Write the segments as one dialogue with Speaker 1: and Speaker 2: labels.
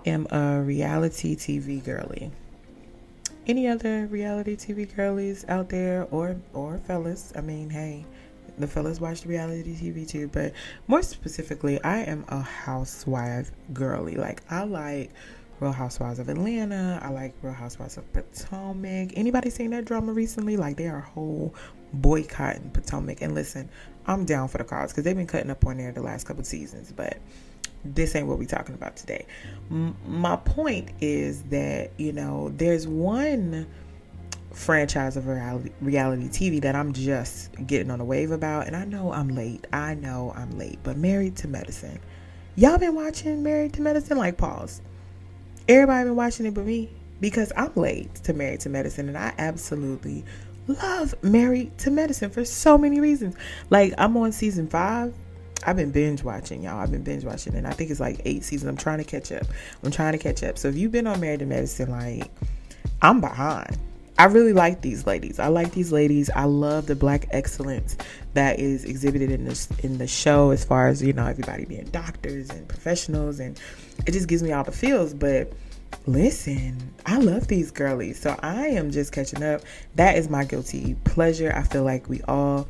Speaker 1: am a reality TV girly. Any other reality TV girlies out there, or fellas? I mean, hey, the fellas watch reality TV too, but more specifically, I am a housewife girly. Like, I like Real Housewives of Atlanta. I like Real Housewives of Potomac. Anybody seen that drama recently? Like, they are whole boycotting Potomac. And listen, I'm down for the cause because they've been cutting up on there the last couple seasons, but this ain't what we're talking about today. My point is that, there's one franchise of reality TV that I'm just getting on a wave about, and I know I'm late, but Married to Medicine. Y'all been watching Married to Medicine? Like, pause. Everybody been watching it but me, because I'm late to Married to Medicine, and I absolutely love Married to Medicine for so many reasons. Like, I'm on season 5. I've been binge watching, y'all. And I think it's like 8 seasons. I'm trying to catch up. So if you've been on Married to Medicine, like, I'm behind. I really like these ladies. I love the Black excellence that is exhibited in the show, as far as, everybody being doctors and professionals, and it just gives me all the feels. But listen, I love these girlies, so I am just catching up. That is my guilty pleasure. I feel like we all,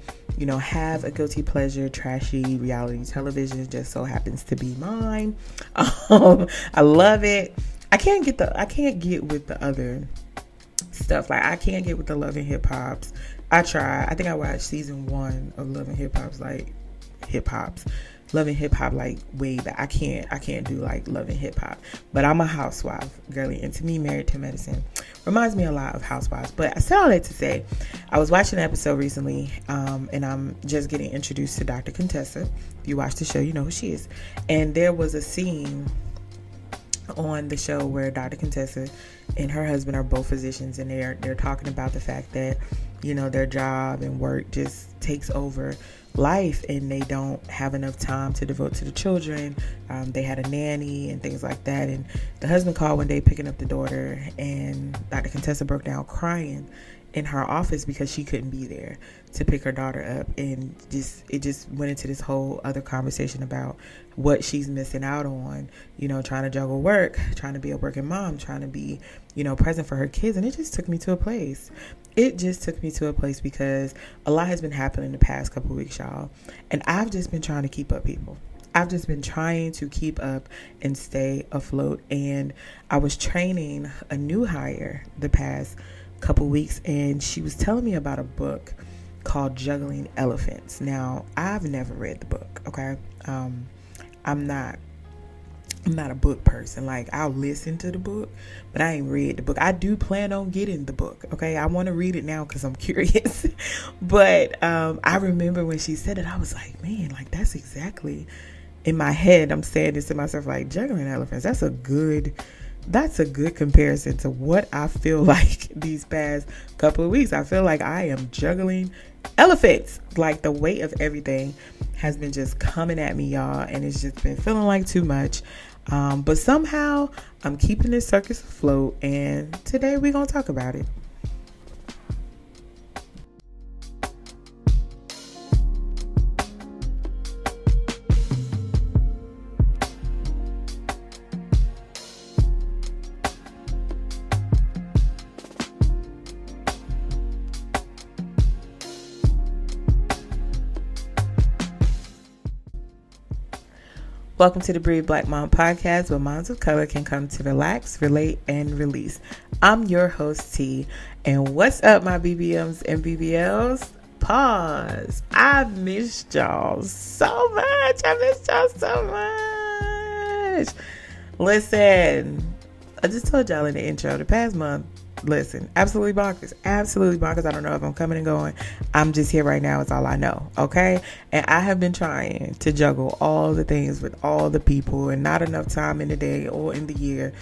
Speaker 1: have a guilty pleasure. Trashy reality television just so happens to be mine. I love it. I can't get with the other stuff. Like, I can't get with the Love and Hip Hops. I try. I think I watched season 1 of Love and Hip Hop, like way back. I can't do like Love and Hip Hop. But I'm a housewife girly, and to me, Married to Medicine reminds me a lot of Housewives. But I said all that to say, I was watching an episode recently, and I'm just getting introduced to Dr. Contessa. If you watch the show, you know who she is. And there was a scene on the show where Dr. Contessa and her husband are both physicians, and they're talking about the fact that, their job and work just takes over life, and they don't have enough time to devote to the children. They had a nanny and things like that, and the husband called one day picking up the daughter, and Dr. Contessa broke down crying in her office because she couldn't be there to pick her daughter up, and it just went into this whole other conversation about what she's missing out on, trying to juggle work, trying to be a working mom, trying to be, present for her kids. And it just took me to a place. Because a lot has been happening the past couple of weeks, y'all. And I've just been trying to keep up, people. I've just been trying to keep up and stay afloat. And I was training a new hire the past couple weeks, and she was telling me about a book called Jugglin Elephants. Now, I've never read the book, okay? I'm not a book person. Like, I'll listen to the book, but I ain't read the book. I do plan on getting the book, okay? I want to read it now because I'm curious. But I remember when she said it, I was like, man, like, that's exactly in my head. I'm saying this to myself, like, Juggling Elephants. That's a good comparison to what I feel like these past couple of weeks. I feel like I am juggling elephants. Like, the weight of everything has been just coming at me, y'all, and it's just been feeling like too much. But somehow I'm keeping this circus afloat, and today we're going to talk about it. Welcome to the Breed Black Mom Podcast, where moms of color can come to relax, relate, and release. I'm your host, T. And what's up, my BBMs and BBLs? Pause. I've missed y'all so much. Listen, I just told y'all in the intro, the past month, listen, absolutely bonkers. I don't know if I'm coming and going. I'm just here right now. It's all I know. Okay. And I have been trying to juggle all the things with all the people, and not enough time in the day or in the year.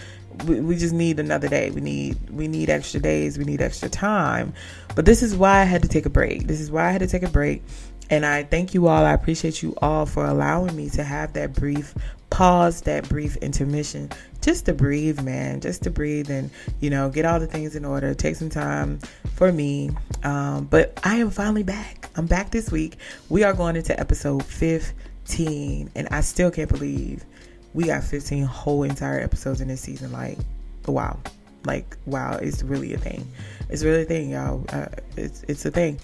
Speaker 1: We just need another day. We need extra days. We need extra time. But this is why I had to take a break. And I thank you all. I appreciate you all for allowing me to have that brief pause, that brief intermission, just to breathe, man, and, get all the things in order, take some time for me. But I am finally back. I'm back this week. We are going into episode 15, and I still can't believe we got 15 whole entire episodes in this season. Like, wow. Like, wow, it's really a thing. It's really a thing, y'all. It's a thing.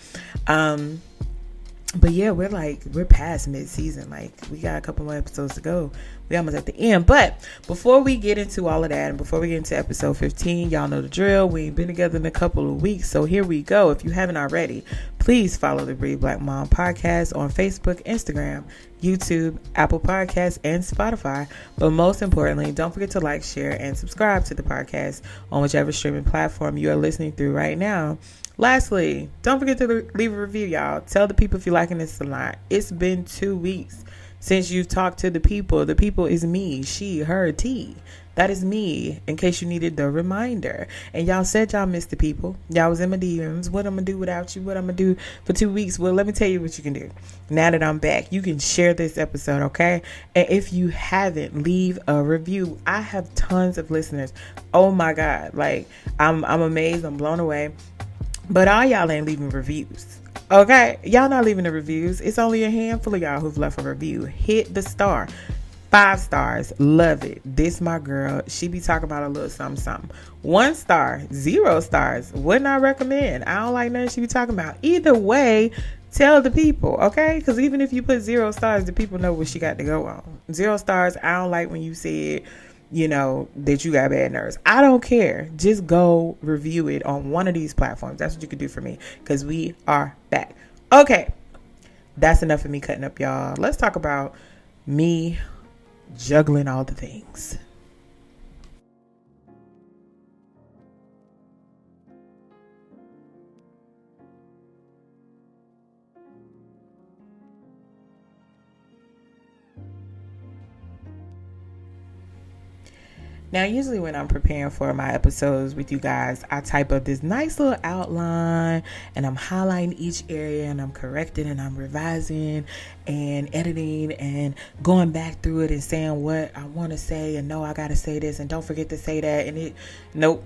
Speaker 1: But yeah, we're past mid-season. Like, we got a couple more episodes to go. We almost at the end. But before we get into all of that, and before we get into episode 15, y'all know the drill. We ain't been together in a couple of weeks, so here we go. If you haven't already, please follow the Breed Black Mom podcast on Facebook, Instagram, YouTube, Apple Podcasts, and Spotify. But most importantly, don't forget to like, share, and subscribe to the podcast on whichever streaming platform you are listening through right now. Lastly, don't forget to leave a review, y'all. Tell the people if you're liking this or not. It's been 2 weeks since you've talked to the people. The people is me, she, her, T. That is me, in case you needed the reminder. And y'all said y'all missed the people. Y'all was in my DMs. What I'm going to do without you? What I'm going to do for 2 weeks? Well, let me tell you what you can do. Now that I'm back, you can share this episode, okay? And if you haven't, leave a review. I have tons of listeners. Oh my God. Like, I'm amazed. I'm blown away. But all y'all ain't leaving reviews. Okay? Y'all not leaving the reviews. It's only a handful of y'all who've left a review. Hit the star. 5 stars. Love it. This my girl. She be talking about a little something. 1 star. 0 stars. Would not recommend. I don't like nothing she be talking about. Either way, tell the people. Okay? Because even if you put 0 stars, the people know what she got to go on. 0 stars. I don't like when you said, you know, that you got bad nerves. I don't care. Just go review it on one of these platforms. That's what you could do for me, because we are back. Okay. That's enough of me cutting up, y'all. Let's talk about me juggling all the things. Now, usually when I'm preparing for my episodes with you guys, I type up this nice little outline and I'm highlighting each area and I'm correcting and I'm revising and editing and going back through it and saying what I want to say and no, I got to say this and don't forget to say that. And nope.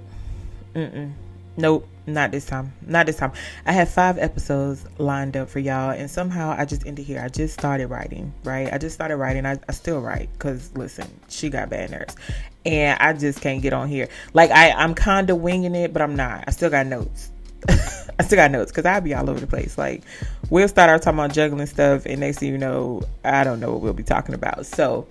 Speaker 1: Nope, not this time. Not this time. I have 5 episodes lined up for y'all, and somehow I just ended here. I just started writing, right? I still write, because listen, she got bad nerves, and I just can't get on here. Like, I'm kind of winging it, but I'm not. I still got notes. I still got notes, because I'll be all over the place. Like, we'll start our talking about juggling stuff, and next thing you know, I don't know what we'll be talking about. So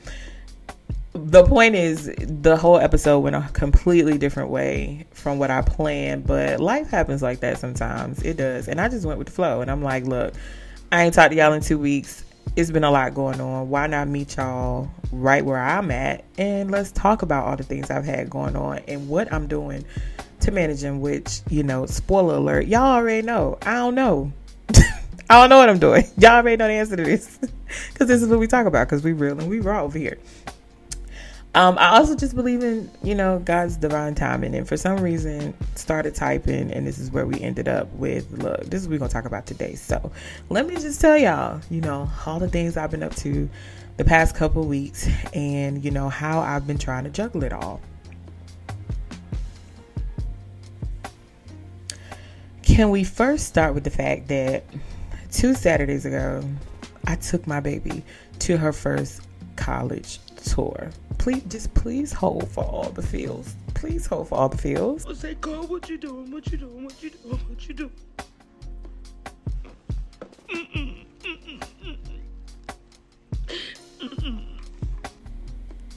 Speaker 1: the point is, the whole episode went a completely different way from what I planned, but life happens like that sometimes. It does. And I just went with the flow. And I'm like, look, I ain't talked to y'all in 2 weeks. It's been a lot going on. Why not meet y'all right where I'm at? And let's talk about all the things I've had going on and what I'm doing to manage them, which, you know, spoiler alert, y'all already know. I don't know. I don't know what I'm doing. Y'all already know the answer to this, because this is what we talk about, because we real and we raw over here. I also just believe in, you know, God's divine timing, and for some reason started typing, and this is where we ended up with, look, this is what we're going to talk about today. So let me just tell y'all, you know, all the things I've been up to the past couple of weeks, and, you know, how I've been trying to juggle it all. Can we first start with the fact that 2 Saturdays ago, I took my baby to her first college tour. Please hold for all the feels. Please hold for all the feels.
Speaker 2: I say, Carl, what you doing? What you doing? What you doing? What you doing?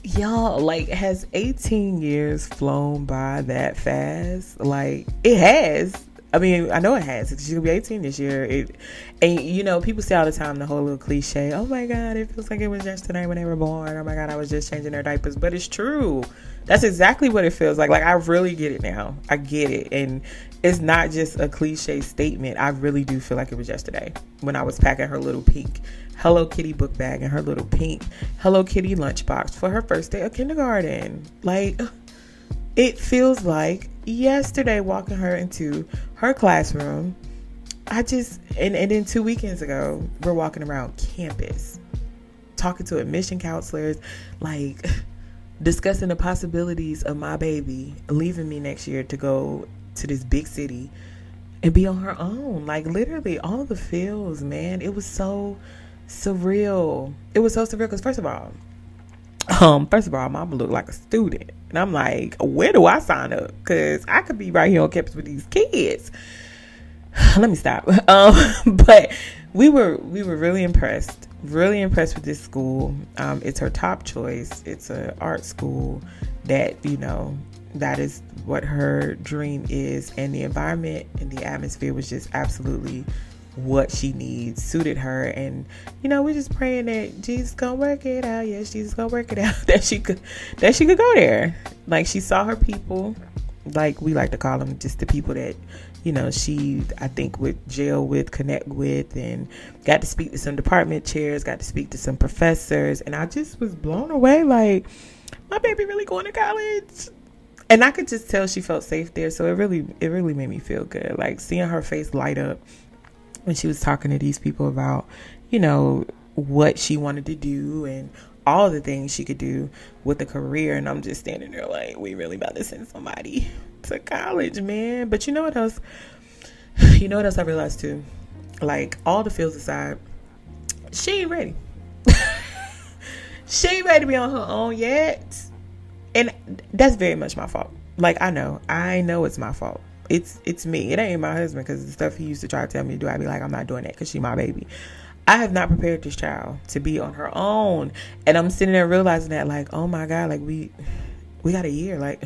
Speaker 1: Y'all, like, has 18 years flown by that fast? Like, it has. I mean, I know it has. She's gonna be 18 this year. And you know, people say all the time the whole little cliche, oh my God, it feels like it was yesterday when they were born. Oh my God, I was just changing their diapers. But it's true. That's exactly what it feels like. Like, I really get it now. I get it. And it's not just a cliche statement. I really do feel like it was yesterday when I was packing her little pink Hello Kitty book bag and her little pink Hello Kitty lunchbox for her first day of kindergarten. Like, it feels like yesterday walking her into her classroom. And then 2 weekends ago, we're walking around campus, talking to admission counselors, like discussing the possibilities of my baby leaving me next year to go to this big city and be on her own. Like, literally all the feels, man. It was so surreal. It was so surreal because, first of all, First of all, mama looked like a student. And I'm like, where do I sign up? Because I could be right here on campus with these kids. Let me stop. But we were really impressed. Really impressed with this school. It's her top choice. It's an art school that, that is what her dream is. And the environment and the atmosphere was just absolutely what she needs, suited her. And we're just praying that Jesus gonna work it out. Yes, Jesus gonna work it out. that she could go there. Like, she saw her people, like we like to call them, just the people that she, I think, would gel with, connect with, and got to speak to some department chairs, got to speak to some professors. And I just was blown away. Like, my baby really going to college. And I could just tell she felt safe there. So it really made me feel good. Like, seeing her face light up when she was talking to these people about, what she wanted to do and all the things she could do with a career. And I'm just standing there like, we really about to send somebody to college, man. But you know what else? You know what else I realized too? Like, all the feels aside, she ain't ready. She ain't ready to be on her own yet. And that's very much my fault. Like, I know it's my fault. It's me. It ain't my husband, because the stuff he used to try to tell me to do, I'd be like, I'm not doing that because she my baby. I have not prepared this child to be on her own. And I'm sitting there realizing that, like, oh my God, like, we got a year. Like,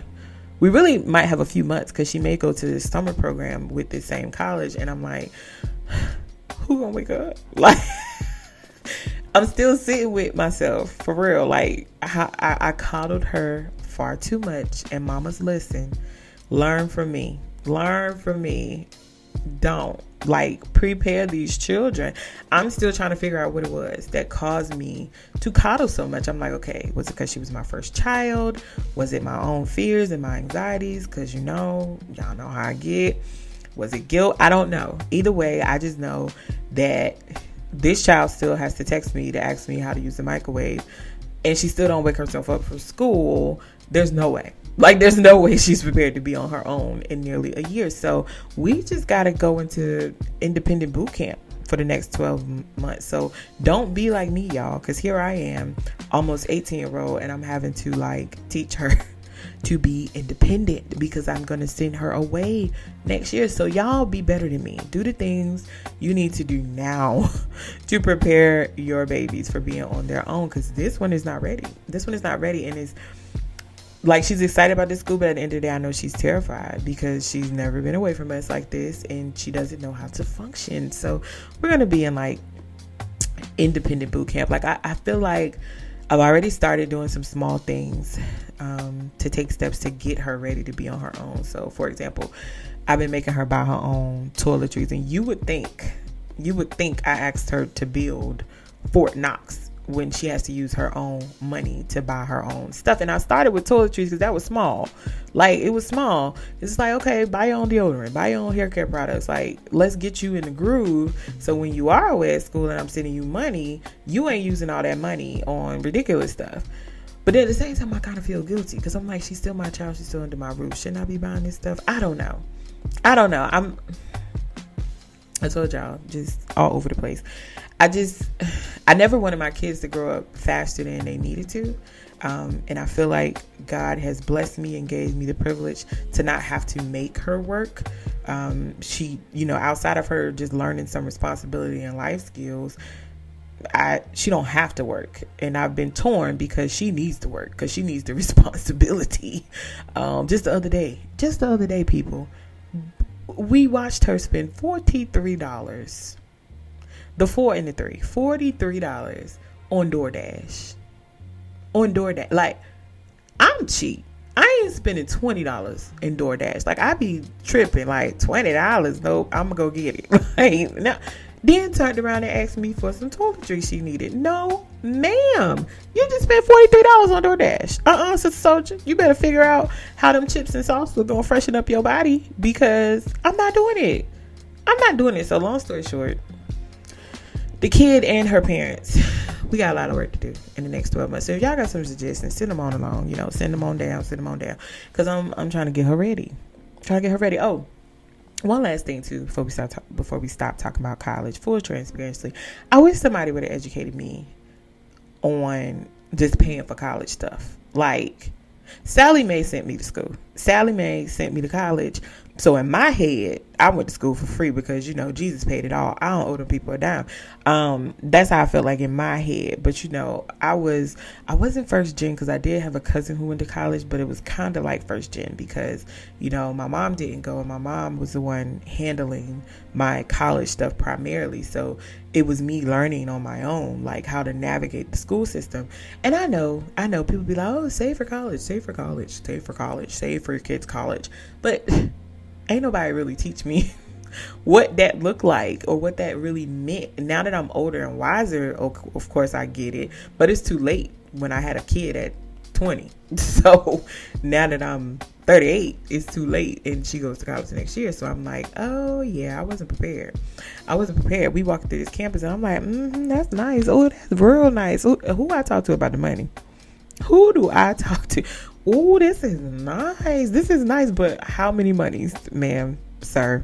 Speaker 1: we really might have a few months, because she may go to this summer program with this same college. And I'm like, who gonna wake up? Like, I'm still sitting with myself, for real. Like, I coddled her far too much. And mamas, listen, learn from me. Don't, like, prepare these children. I'm still trying to figure out what it was that caused me to coddle so much. I'm like, okay, was it because she was my first child? Was it my own fears and my anxieties? Because y'all know how I get. Was it guilt? I don't know. Either way, I just know that this child still has to text me to ask me how to use the microwave, and she still don't wake herself up for school. There's no way. Like, there's no way she's prepared to be on her own in nearly a year. So we just got to go into independent boot camp for the next 12 months. So don't be like me, y'all, because here I am, almost 18-year-old, and I'm having to, like, teach her to be independent, because I'm going to send her away next year. So y'all be better than me. Do the things you need to do now to prepare your babies for being on their own, because this one is not ready. And it's like, she's excited about this school, but at the end of the day, I know she's terrified, because she's never been away from us like this, and she doesn't know how to function. So we're going to be in, like, independent boot camp. Like, I feel like I've already started doing some small things to take steps to get her ready to be on her own. So, for example, I've been making her buy her own toiletries, and you would think I asked her to build Fort Knox when she has to use her own money to buy her own stuff. And I started with toiletries because that was small. Like, it was small. It's like, okay, buy your own deodorant, buy your own hair care products. Like, let's get you in the groove, so when you are away at school and I'm sending you money, you ain't using all that money on ridiculous stuff. But then at the same time, I kind of feel guilty, because I'm like, she's still my child, she's still under my roof. Shouldn't I be buying this stuff? I don't know. I told y'all, just all over the place. I never wanted my kids to grow up faster than they needed to. And I feel like God has blessed me and gave me the privilege to not have to make her work. She, outside of her just learning some responsibility and life skills, she don't have to work. And I've been torn, because she needs to work, because she needs the responsibility. Just the other day, people, we watched her spend $43. The 4 and the 3, $43 on DoorDash. Like, I'm cheap. I ain't spending $20 in DoorDash. Like, I be tripping, like, $20. Nope, I'm gonna go get it. Like, now, then turned around and asked me for some toiletries she needed. No, ma'am. You just spent $43 on DoorDash. Sister Soldier. You better figure out how them chips and sauce are gonna freshen up your body, because I'm not doing it. So long story short, the kid and her parents, we got a lot of work to do in the next 12 months. So if y'all got some suggestions, send them on along. Send them on down. Because I'm trying to get her ready. Oh, one last thing too, before we stop talking about college. Full transparency, I wish somebody would have educated me on just paying for college stuff. Like, Sally Mae sent me to school. Sally Mae sent me to college. So in my head, I went to school for free because, you know, Jesus paid it all. I don't owe them people a dime. That's how I felt like in my head. But, you know, I wasn't first gen because I did have a cousin who went to college, but it was kind of like first gen because, you know, my mom didn't go and my mom was the one handling my college stuff primarily. So it was me learning on my own, like how to navigate the school system. And I know people be like, oh, save for college, save for college, save for college, save for your kids' college. But ain't nobody really teach me what that looked like or what that really meant. Now that I'm older and wiser, of course I get it, but it's too late when I had a kid at 20. So now that I'm 38, it's too late and she goes to college next year. So I'm like, oh yeah, I wasn't prepared. We walked through this campus and I'm like, that's nice. Oh, that's real nice. Who I talk to about the money? Who do I talk to? Oh, this is nice. This is nice, but how many monies, ma'am, sir?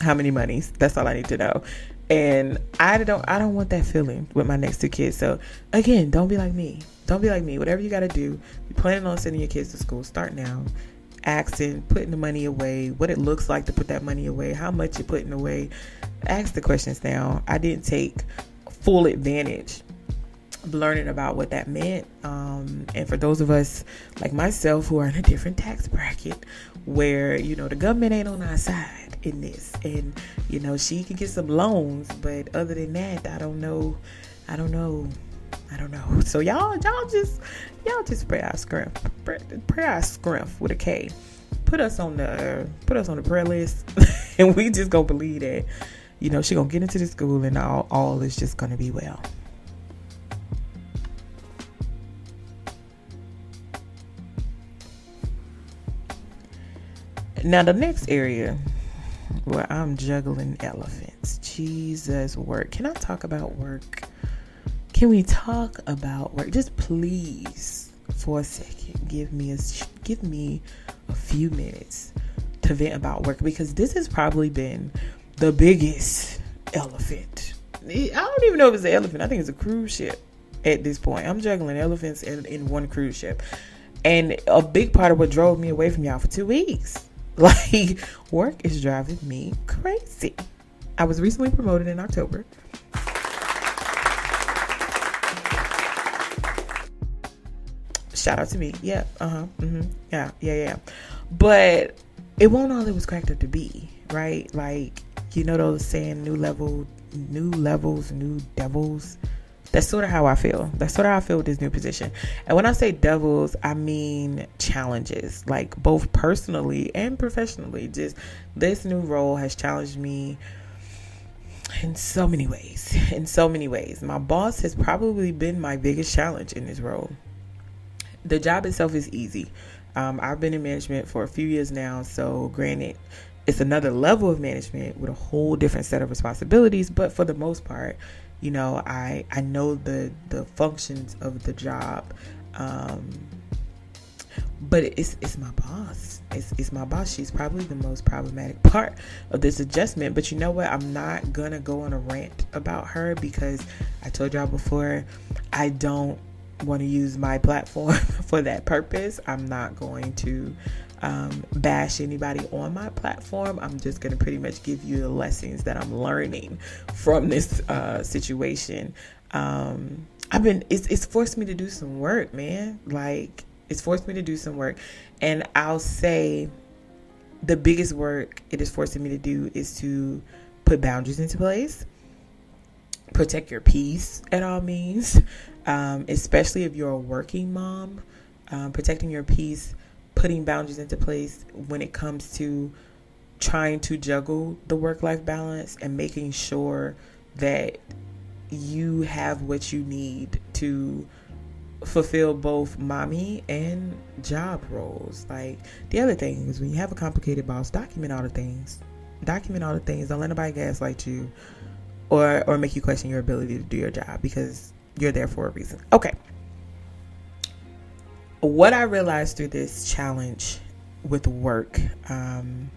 Speaker 1: How many monies? That's all I need to know. And I don't want that feeling with my next two kids. So again, don't be like me. Don't be like me. Whatever you got to do, you're planning on sending your kids to school, start now. Asking, putting the money away, what it looks like to put that money away, how much you're putting away. Ask the questions now. I didn't take full advantage learning about what that meant, and for those of us like myself who are in a different tax bracket where, you know, the government ain't on our side in this, and, you know, she can get some loans, but other than that, I don't know. So y'all just pray our scruff with a K. Put us on the prayer list and we just gonna believe that, you know, she gonna get into the school and all is just gonna be well. Now, the next area where I'm juggling elephants. Jesus, work. Can I talk about work? Can we talk about work? Just please, for a second, give me a few minutes to vent about work, because this has probably been the biggest elephant. I don't even know if it's an elephant. I think it's a cruise ship at this point. I'm juggling elephants in one cruise ship. And a big part of what drove me away from y'all for 2 weeks. Like, work is driving me crazy. I was recently promoted in October. Shout out to me. Yeah. Yeah. But it wasn't all it was cracked up to be, right? Like, you know those saying, new levels, new devils. That's sort of how I feel. That's sort of how I feel with this new position. And when I say devils, I mean challenges, like both personally and professionally. Just this new role has challenged me in so many ways. My boss has probably been my biggest challenge in this role. The job itself is easy. I've been in management for a few years now, so granted, it's another level of management with a whole different set of responsibilities, but for the most part, you know, I know the functions of the job, but it's my boss. It's my boss. She's probably the most problematic part of this adjustment. But you know what? I'm not gonna go on a rant about her because I told y'all before, I don't want to use my platform for that purpose. I'm not going to bash anybody on my platform. I'm just going to pretty much give you the lessons that I'm learning from this situation. It's forced me to do some work, man. Like, it's forced me to do some work. And I'll say the biggest work it is forcing me to do is to put boundaries into place. Protect your peace at all means, especially if you're a working mom. Protecting your peace, putting boundaries into place when it comes to trying to juggle the work-life balance and making sure that you have what you need to fulfill both mommy and job roles. Like, the other thing is, when you have a complicated boss, document all the things. Don't let nobody gaslight you or make you question your ability to do your job, because you're there for a reason. Okay. What I realized through this challenge with work, I'm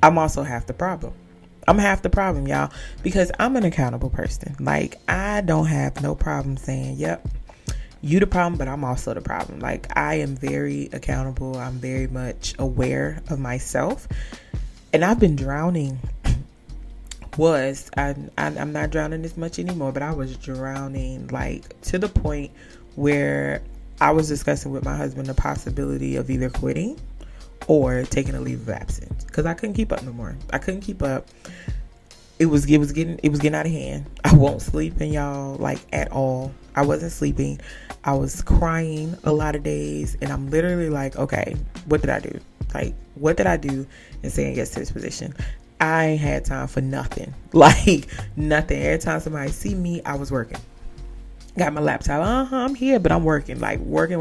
Speaker 1: also half the problem. I'm half the problem, y'all, because I'm an accountable person. Like, I don't have no problem saying, yep, you the problem, but I'm also the problem. Like, I am very accountable. I'm very much aware of myself. And I've been drowning. I'm not drowning as much anymore, but I was drowning, like, to the point where I was discussing with my husband the possibility of either quitting or taking a leave of absence, because I couldn't keep up no more. I couldn't keep up. It was getting out of hand. I won't sleep in y'all, like, at all. I wasn't sleeping. I was crying a lot of days, and I'm literally like, okay, what did I do? Like, what did I do in saying yes to this position? I ain't had time for nothing. Like, nothing. Every time somebody see me, I was working. Got my laptop. I'm here, but I'm working. Like, working.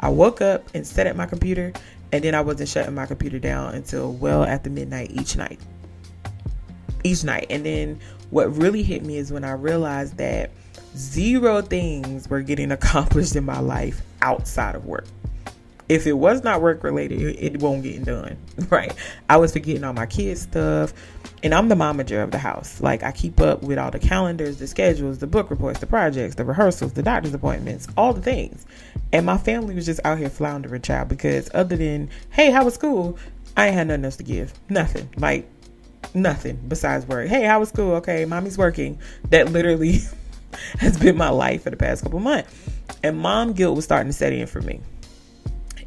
Speaker 1: I woke up and sat at my computer, and then I wasn't shutting my computer down until well after midnight each night. And then what really hit me is when I realized that 0 things were getting accomplished in my life outside of work. If it was not work related, it won't get done, right? I was forgetting all my kids' stuff, and I'm the momager of the house. Like, I keep up with all the calendars, the schedules, the book reports, the projects, the rehearsals, the doctor's appointments, all the things. And my family was just out here floundering, child, because other than, hey, how was school? I ain't had nothing else to give. Nothing. Like, nothing besides work. Hey, how was school? Okay, mommy's working. That literally has been my life for the past couple months. And mom guilt was starting to set in for me.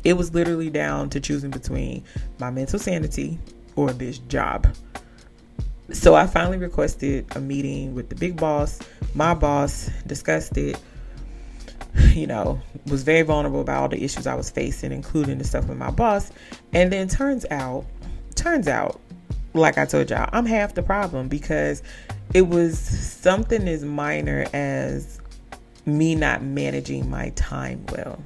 Speaker 1: It was literally down to choosing between my mental sanity or this job. So I finally requested a meeting with the big boss, my boss, discussed it, was very vulnerable about all the issues I was facing, including the stuff with my boss. And then turns out, like I told y'all, I'm half the problem, because it was something as minor as me not managing my time well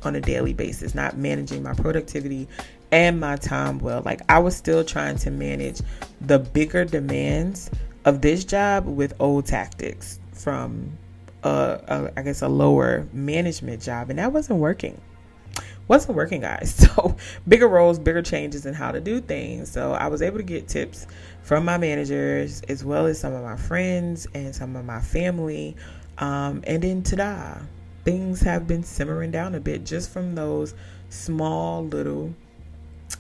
Speaker 1: on a daily basis, not managing my productivity and my time well. Like, I was still trying to manage the bigger demands of this job with old tactics from a lower management job, and that wasn't working, guys. So bigger roles, bigger changes in how to do things. So I was able to get tips from my managers, as well as some of my friends and some of my family, and then ta-da, things have been simmering down a bit just from those small little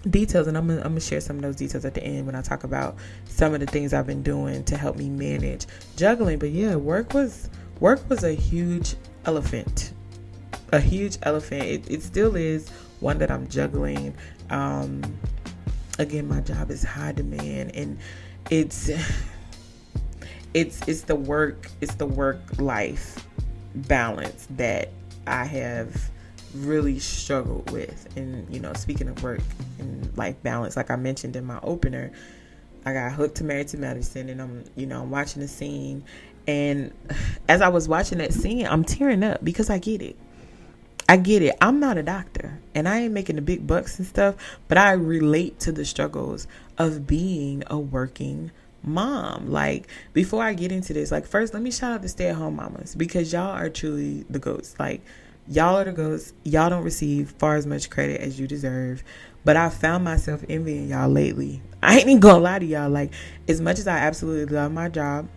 Speaker 1: details. And I'm gonna share some of those details at the end when I talk about some of the things I've been doing to help me manage juggling. But yeah, work was a huge elephant. It still is one that I'm juggling. Again, my job is high demand, and it's the work life balance that I have really struggled with. And speaking of work and life balance, like I mentioned in my opener, I got hooked to Married to Medicine, and I'm watching the scene, and as I was watching that scene, I'm tearing up because I get it. I'm not a doctor, and I ain't making the big bucks and stuff, but I relate to the struggles of being a working mom. Like, before I get into this, like, first, let me shout out the stay-at-home mamas, because y'all are truly the goats. Like, y'all are the goats. Y'all don't receive far as much credit as you deserve, but I found myself envying y'all lately. I ain't even gonna lie to y'all. Like, as much as I absolutely love my job,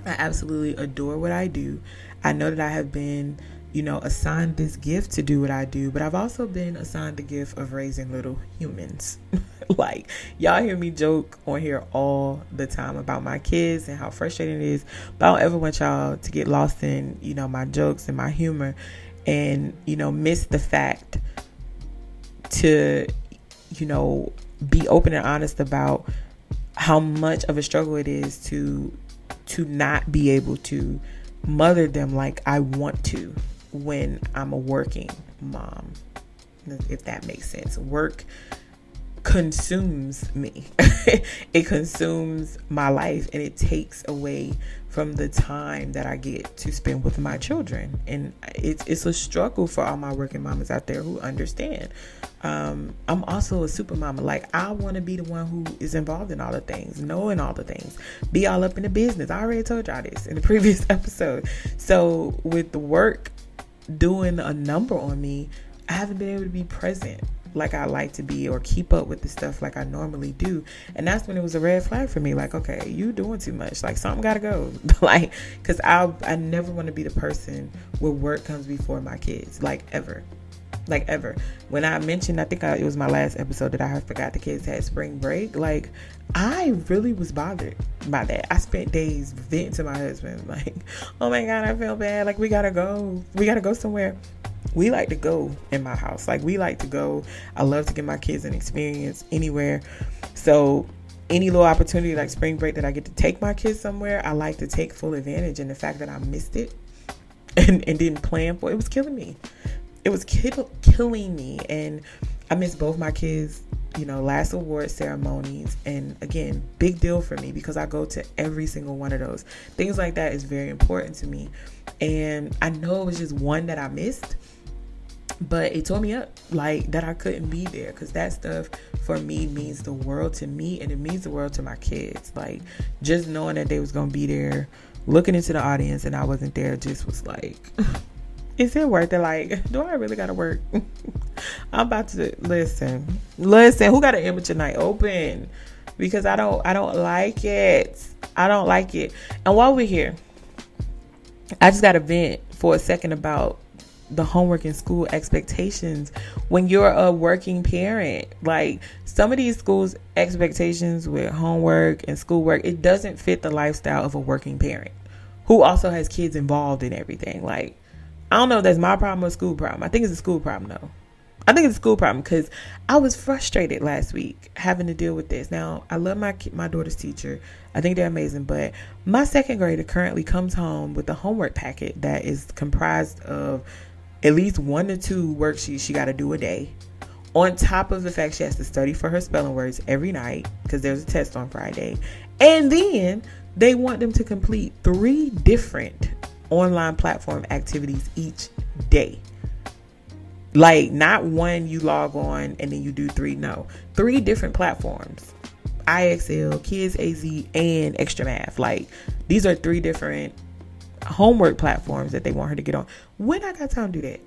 Speaker 1: I absolutely adore what I do, I know that I have been assigned this gift to do what I do, but I've also been assigned the gift of raising little humans. Like, y'all hear me joke on here all the time about my kids and how frustrating it is, but I don't ever want y'all to get lost in, my jokes and my humor, and, miss the fact to, be open and honest about how much of a struggle it is to not be able to mother them like I want to when I'm a working mom, if that makes sense. Work consumes me. It consumes my life, and it takes away from the time that I get to spend with my children. And it's a struggle for all my working mamas out there who understand. I'm also a super mama. Like, I want to be the one who is involved in all the things, knowing all the things, be all up in the business. I already told y'all this in the previous episode. So with the work doing a number on me, I haven't been able to be present like I like to be or keep up with the stuff like I normally do. And that's when it was a red flag for me. Like, okay, you doing too much. Like, something gotta go. Like, because I never want to be the person where work comes before my kids. Like, ever. Like, ever. When I mentioned, I think it was my last episode that I forgot the kids had spring break. Like, I really was bothered by that. I spent days venting to my husband. Like, oh my God, I feel bad. Like, we gotta go. We gotta go somewhere. We like to go in my house. Like, we like to go. I love to give my kids an experience anywhere. So any little opportunity like spring break that I get to take my kids somewhere, I like to take full advantage. And the fact that I missed it and didn't plan for it, was killing me. It was killing me. And I missed both my kids, last award ceremonies. And again, big deal for me because I go to every single one of those. Things like that is very important to me. And I know it was just one that I missed, but it tore me up, like, that I couldn't be there, because that stuff for me means the world to me, and it means the world to my kids. Like, just knowing that they was going to be there, looking into the audience, and I wasn't there, just was like, is it worth it? Like, do I really got to work? I'm about to listen, who got an amateur night open? Because I don't like it. I don't like it. And while we're here, I just got to vent for a second about the homework and school expectations when you're a working parent. Like, some of these schools' expectations with homework and schoolwork, it doesn't fit the lifestyle of a working parent who also has kids involved in everything. Like, I don't know if that's my problem or school problem. I think it's a school problem though. I think it's a school problem because I was frustrated last week having to deal with this. Now, I love my daughter's teacher. I think they're amazing. But my second grader currently comes home with a homework packet that is comprised of at least 1 to 2 worksheets she got to do a day. On top of the fact she has to study for her spelling words every night because there's a test on Friday. And then they want them to complete 3 different online platform activities each day. Like, not one you log on and then you do 3. No, 3 different platforms. IXL, Kids AZ, and Extra Math. Like, these are 3 different homework platforms that they want her to get on. When I got time to do that?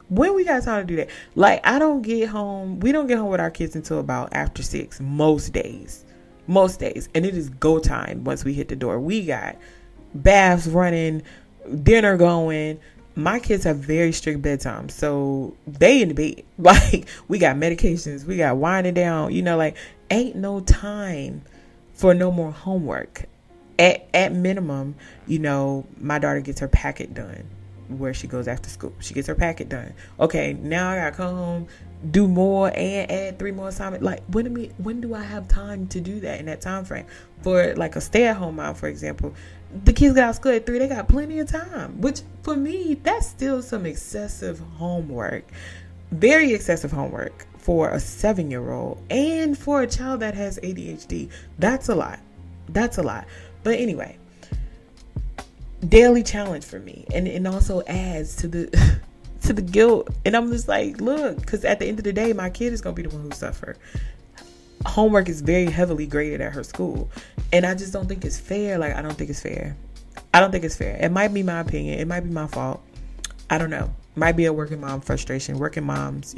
Speaker 1: When we got time to do that? Like, we don't get home with our kids until about after 6 most days. And it is go time once we hit the door. We got baths running, dinner going. My kids have very strict bedtime, so they in the bed. Like, we got medications, we got winding down, like, ain't no time for no more homework. At minimum, my daughter gets her packet done where she goes after school. She gets her packet done. Okay, now I gotta come home, do more, and add 3 more assignments. Like, when do I have time to do that in that time frame? For like a stay-at-home mom, for example, the kids get out of school at 3. They got plenty of time, which for me, that's still some excessive homework. Very excessive homework for a 7-year-old and for a child that has ADHD. That's a lot. But anyway, daily challenge for me. And it also adds to the to the guilt. And I'm just like, look, because at the end of the day, my kid is going to be the one who suffer. Homework is very heavily graded at her school. And I just don't think it's fair. Like, I don't think it's fair. It might be my opinion. It might be my fault. I don't know. Might be a working mom frustration. Working moms,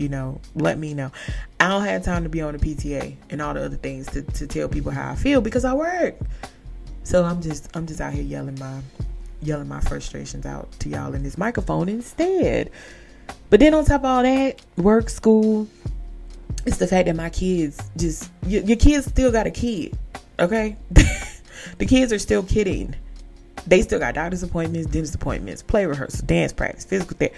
Speaker 1: let me know. I don't have time to be on the PTA and all the other things to tell people how I feel because I work. So I'm just out here yelling my frustrations out to y'all in this microphone instead. But then on top of all that, work, school, it's the fact that my kids your kids still got a kid, okay? The kids are still kidding. They still got doctor's appointments, dentist appointments, play rehearsal, dance practice, physical therapy.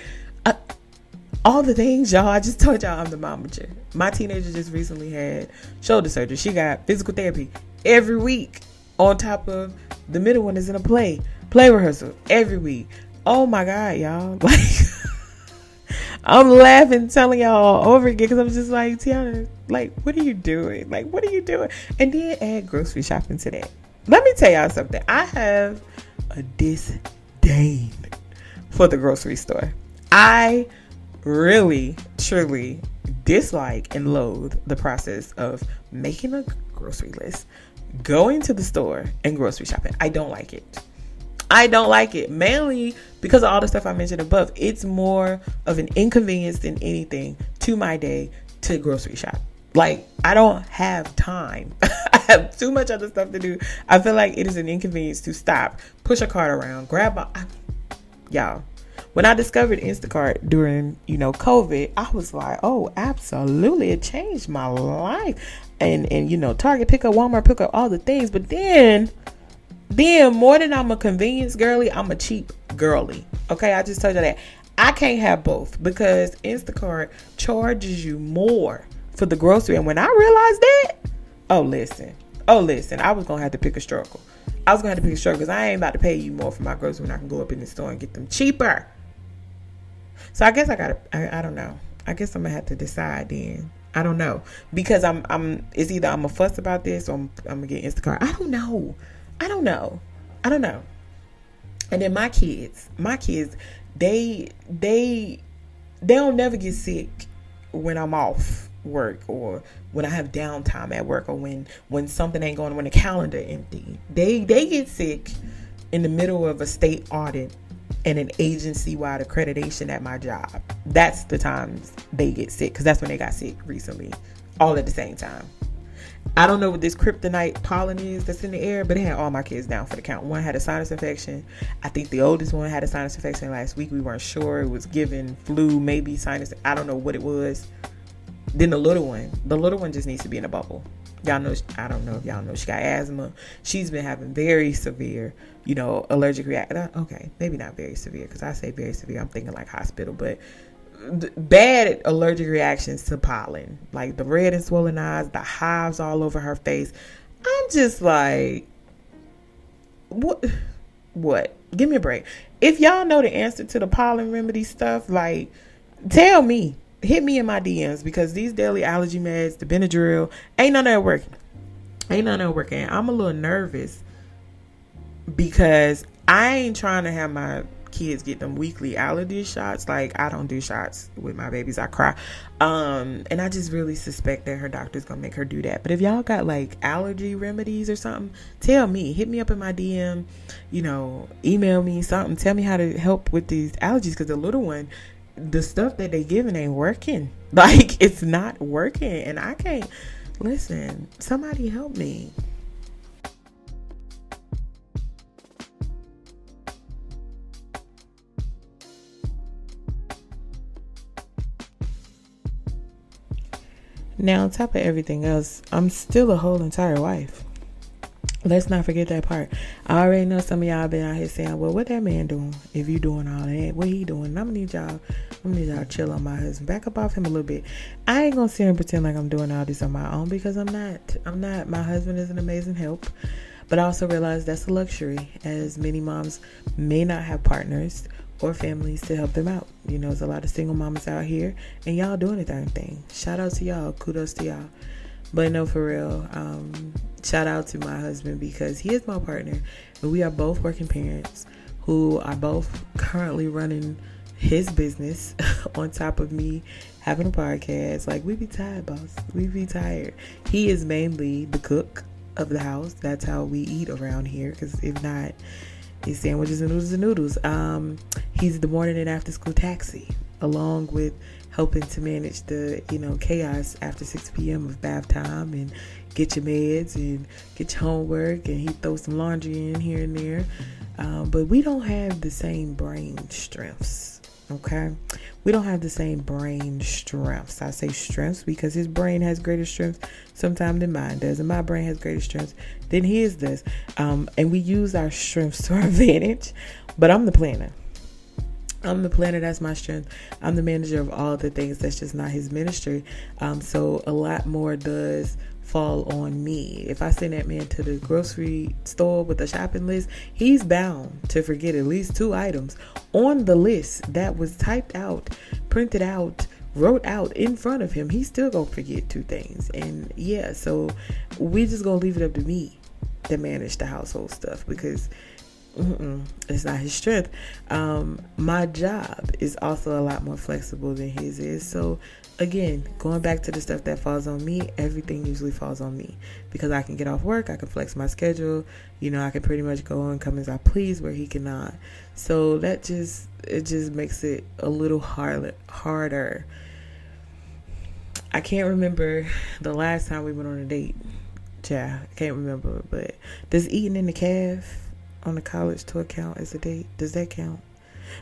Speaker 1: All the things, y'all. I just told y'all I'm the momager. My teenager just recently had shoulder surgery. She got physical therapy every week. On top of the middle one is in a play rehearsal every week. Oh my God, y'all. Like, I'm laughing, telling y'all all over again because I'm just like, Tiana, like, what are you doing? And then add grocery shopping to that. Let me tell y'all something. I have a disdain for the grocery store. I really, truly dislike and loathe the process of making a grocery list, going to the store, and grocery shopping. I don't like it. Mainly because of all the stuff I mentioned above. It's more of an inconvenience than anything to my day, to grocery shop. Like, I don't have time. I have too much other stuff to do. I feel like it is an inconvenience to stop, push a cart around, y'all. When I discovered Instacart during, COVID, I was like, oh, absolutely. It changed my life. And Target pickup, Walmart pickup, all the things. But then more than I'm a convenience girly, I'm a cheap girly. Okay, I just told you that. I can't have both because Instacart charges you more for the grocery. And when I realized that, oh listen, I was going to have to pick a struggle. Because I ain't about to pay you more for my grocery when I can go up in the store and get them cheaper. So I guess I don't know. I guess I'm going to have to decide then. I don't know. Because it's either I'm going to fuss about this or I'm going to get Instacart. I don't know. And then my kids, they don't never get sick when I'm off work or when I have downtime at work or when something ain't going on, when the calendar empty. They get sick in the middle of a state audit and an agency-wide accreditation at my job. That's the times they get sick, because that's when they got sick recently, all at the same time. I don't know what this kryptonite pollen is that's in the air, but it had all my kids down for the count. One had a sinus infection. I think the oldest one had a sinus infection last week. We weren't sure. It was giving flu, maybe sinus. I don't know what it was. Then the little one just needs to be in a bubble. Y'all know, I don't know if y'all know, she got asthma. She's been having very severe, allergic reaction. Okay, maybe not very severe, because I say very severe, I'm thinking like hospital, but bad allergic reactions to pollen, like the red and swollen eyes, the hives all over her face. I'm just like, what? Give me a break. If y'all know the answer to the pollen remedy stuff, like, tell me. Hit me in my DMs, because these daily allergy meds, the Benadryl, ain't none of that working. I'm a little nervous because I ain't trying to have my kids get them weekly allergy shots. Like, I don't do shots with my babies. I cry. And I just really suspect that her doctor's gonna make her do that. But if y'all got like allergy remedies or something, tell me. Hit me up in my DM, email me something. Tell me how to help with these allergies, because the little one, the stuff that they giving ain't working. Like, it's not working, and I can't listen. Somebody help me. Now, on top of everything else, I'm still a whole entire wife. Let's not forget that part. I already know some of y'all been out here saying, well, what that man doing? If you doing all that, what he doing? I'm gonna need y'all to chill on my husband. Back up off him a little bit. I ain't gonna sit here and pretend like I'm doing all this on my own, because I'm not. My husband is an amazing help. But I also realize that's a luxury, as many moms may not have partners or families to help them out. There's a lot of single mamas out here, and y'all doing the darn thing. Shout out to y'all. Kudos to y'all. But no, for real, shout out to my husband, because he is my partner. But we are both working parents who are both currently running his business on top of me having a podcast. Like, we be tired, boss. We be tired. He is mainly the cook of the house. That's how we eat around here, because if not, it's sandwiches and noodles. He's the morning and after school taxi, along with helping to manage the chaos after 6 p.m. of bath time, and get your meds and get your homework, and he throws some laundry in here and there. But we don't have the same brain strengths. Okay, we don't have the same brain strengths. I say strengths because his brain has greater strengths sometimes than mine does, and my brain has greater strengths than his does. And we use our strengths to our advantage. But I'm the planner. That's my strength. I'm the manager of all the things. That's just not his ministry. So a lot more does fall on me. If I send that man to the grocery store with a shopping list, he's bound to forget at least 2 items on the list that was typed out, printed out, wrote out in front of him. He's still gonna forget 2 things. And yeah, so we just gonna leave it up to me to manage the household stuff, because it's not his strength. My job is also a lot more flexible than his is. So again, going back to the stuff that falls on me, everything usually falls on me, because I can get off work, I can flex my schedule, I can pretty much go and come as I please, where he cannot. So it just makes it a little harder. I can't remember the last time we went on a date. Yeah, I can't remember. But does eating in the calf on the college tour count as a date? Does that count?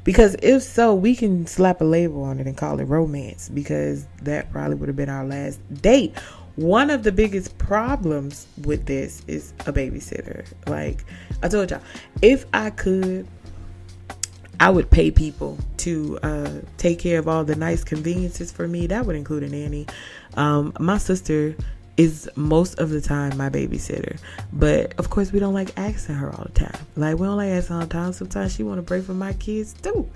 Speaker 1: Because if so, we can slap a label on it and call it romance, because that probably would have been our last date. One of the biggest problems with this is a babysitter. Like I told y'all, if I could, I would pay people to take care of all the nice conveniences for me. That would include a nanny. My sister is most of the time my babysitter, but of course we don't like asking her all the time. Like, we don't like asking all the time. Sometimes she want to pray for my kids too.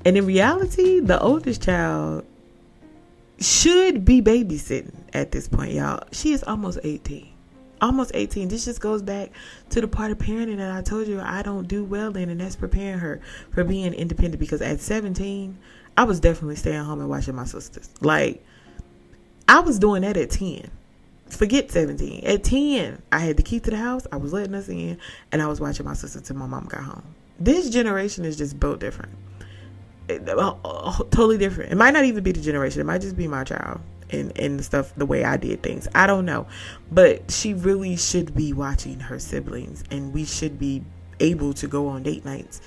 Speaker 1: And in reality, the oldest child should be babysitting at this point, y'all. She is almost 18. Almost 18. This just goes back to the part of parenting that I told you I don't do well in, and that's preparing her for being independent. Because at 17, I was definitely staying home and watching my sisters. Like, I was doing that at 10. Forget 17. At 10, I had the key to the house. I was letting us in, and I was watching my sister till my mom got home. This generation is just built different. Totally different. It might not even be the generation. It might just be my child and the stuff, the way I did things. I don't know. But she really should be watching her siblings, and we should be able to go on date nights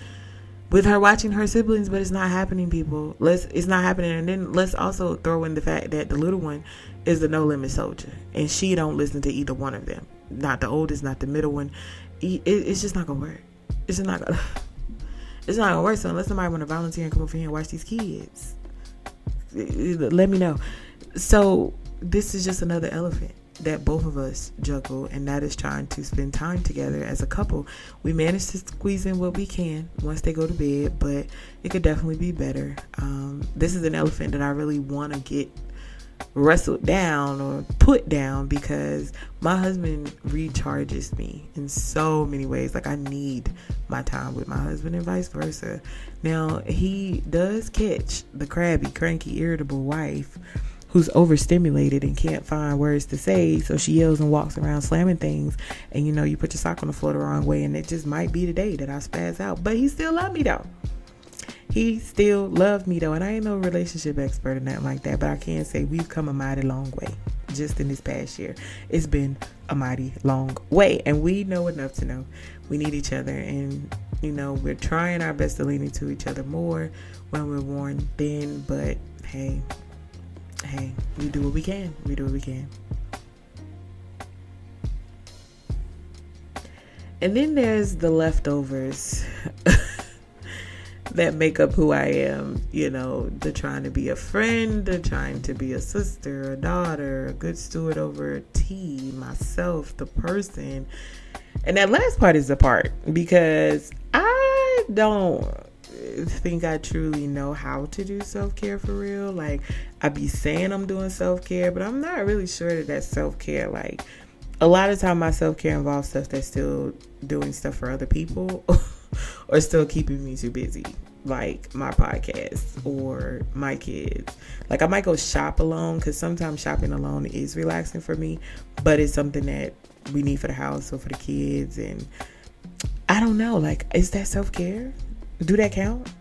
Speaker 1: with her watching her siblings, but it's not happening, people. It's not happening. And then let's also throw in the fact that the little one is the no limit soldier, and she don't listen to either one of them. Not the oldest, not the middle one. It's just not gonna work. It's not gonna work. So unless somebody want to volunteer and come over here and watch these kids, let me know. So this is just another elephant that both of us juggle, and that is trying to spend time together as a couple. We manage to squeeze in what we can once they go to bed, but it could definitely be better. This is an elephant that I really want to get wrestled down or put down, because my husband recharges me in so many ways. Like, I need my time with my husband and vice versa. Now, he does catch the crabby, cranky, irritable wife who's overstimulated and can't find words to say, so she yells and walks around slamming things, and you put your sock on the floor the wrong way, and it just might be the day that I spaz out. But he still love me though. He still loved me though, and I ain't no relationship expert or nothing like that, but I can say we've come a mighty long way just in this past year. It's been a mighty long way, and we know enough to know we need each other, and we're trying our best to lean into each other more when we're worn thin. But hey, we do what we can. And then there's the leftovers that make up who I am. The trying to be a friend, the trying to be a sister, a daughter, a good steward over tea, myself, the person. And that last part is the part, because I don't think I truly know how to do self-care for real. Like, I be saying I'm doing self-care, but I'm not really sure that that's self-care. Like, a lot of time my self-care involves stuff that's still doing stuff for other people or still keeping me too busy, like my podcast or my kids. Like, I might go shop alone, because sometimes shopping alone is relaxing for me, but it's something that we need for the house or for the kids. And I don't know, like, is that self-care? Do that count?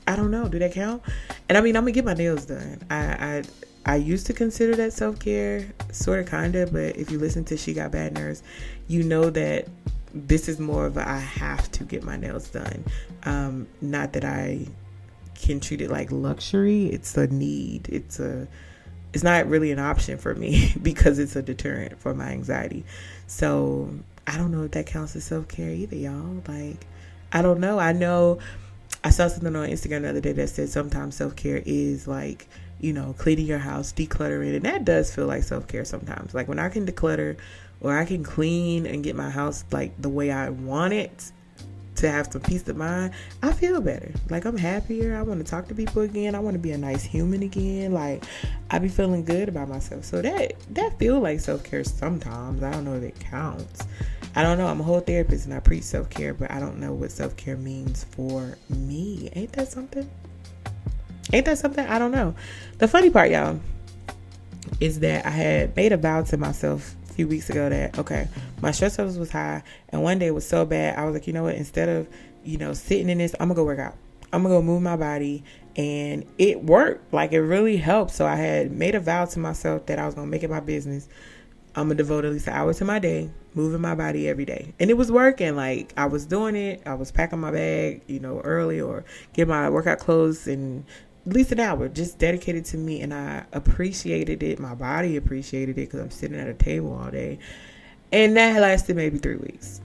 Speaker 1: I don't know. Do that count? And I mean, I'm gonna get my nails done. I used to consider that self-care, sort of, kind of, but if you listen to She Got Bad Nerves, you know that this is more of a I have to get my nails done. Not that I can treat it like luxury. It's a need. It's not really an option for me because it's a deterrent for my anxiety. So I don't know if that counts as self-care either, y'all. Like, I don't know. I know I saw something on Instagram the other day that said sometimes self-care is like, cleaning your house, decluttering. And that does feel like self-care sometimes. Like, when I can declutter or I can clean and get my house like the way I want it to have some peace of mind, I feel better. Like, I'm happier. I want to talk to people again. I want to be a nice human again. Like, I be feeling good about myself. So that feel like self-care sometimes. I don't know if it counts. I don't know. I'm a whole therapist and I preach self-care, but I don't know what self-care means for me. Ain't that something? I don't know. The funny part, y'all, is that I had made a vow to myself a few weeks ago that, okay, my stress levels was high, and one day it was so bad, I was like, you know what, instead of, sitting in this, I'm gonna go work out. I'm gonna go move my body And it worked. Like, it really helped. So I had made a vow to myself that I was going to make it my business. I'm going to devote at least an hour to my day, moving my body every day. And it was working. Like, I was doing it. I was packing my bag, early, or get my workout clothes, and at least an hour just dedicated to me. And I appreciated it. My body appreciated it because I'm sitting at a table all day. And that lasted maybe 3 weeks.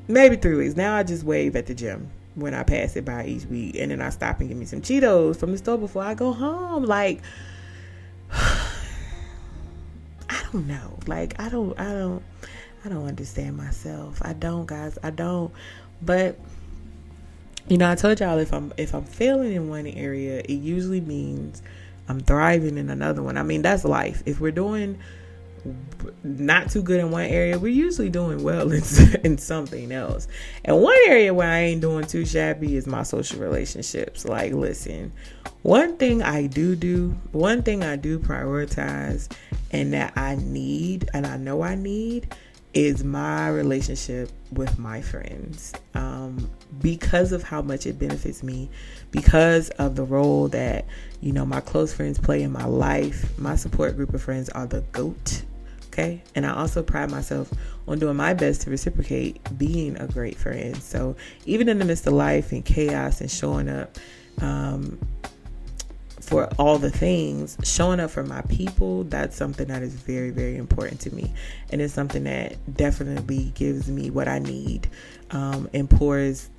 Speaker 1: Maybe 3 weeks. Now I just wave at the gym when I pass it by each week. And then I stop and get me some Cheetos from the store before I go home. Like, I don't know. Like, I don't understand myself. I don't, guys. I don't. But I told y'all, if I'm failing in one area, it usually means I'm thriving in another one. I mean, that's life. If we're doing not too good in one area, we're usually doing well in something else. And one area where I ain't doing too shabby is my social relationships. Like, listen, one thing I do prioritize, and that I need, and I know I need, is my relationship with my friends. Because of how much it benefits me, because of the role that, my close friends play in my life. My support group of friends are the GOAT. Okay. And I also pride myself on doing my best to reciprocate being a great friend. So even in the midst of life and chaos and showing up, for all the things, showing up for my people, that's something that is very, very important to me. And it's something that definitely gives me what I need, and pours,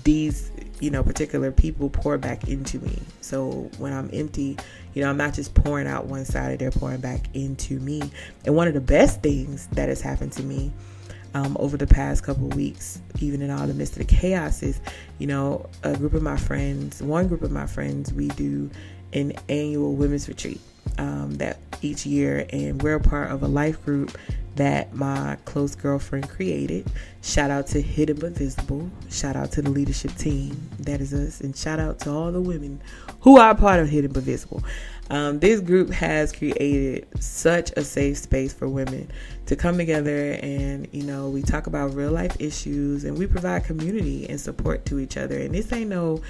Speaker 1: these, particular people pour back into me. So when I'm empty, I'm not just pouring out one side, they're pouring back into me. And one of the best things that has happened to me over the past couple of weeks, even in all the midst of the chaos, is, one group of my friends, we do an annual women's retreat that each year, and we're a part of a life group that my close girlfriend created. Shout out to Hidden But Visible. Shout out to the leadership team. That is us. And shout out to all the women who are part of Hidden But Visible. This group has created such a safe space for women to come together, and we talk about real life issues, and we provide community and support to each other. And this ain't no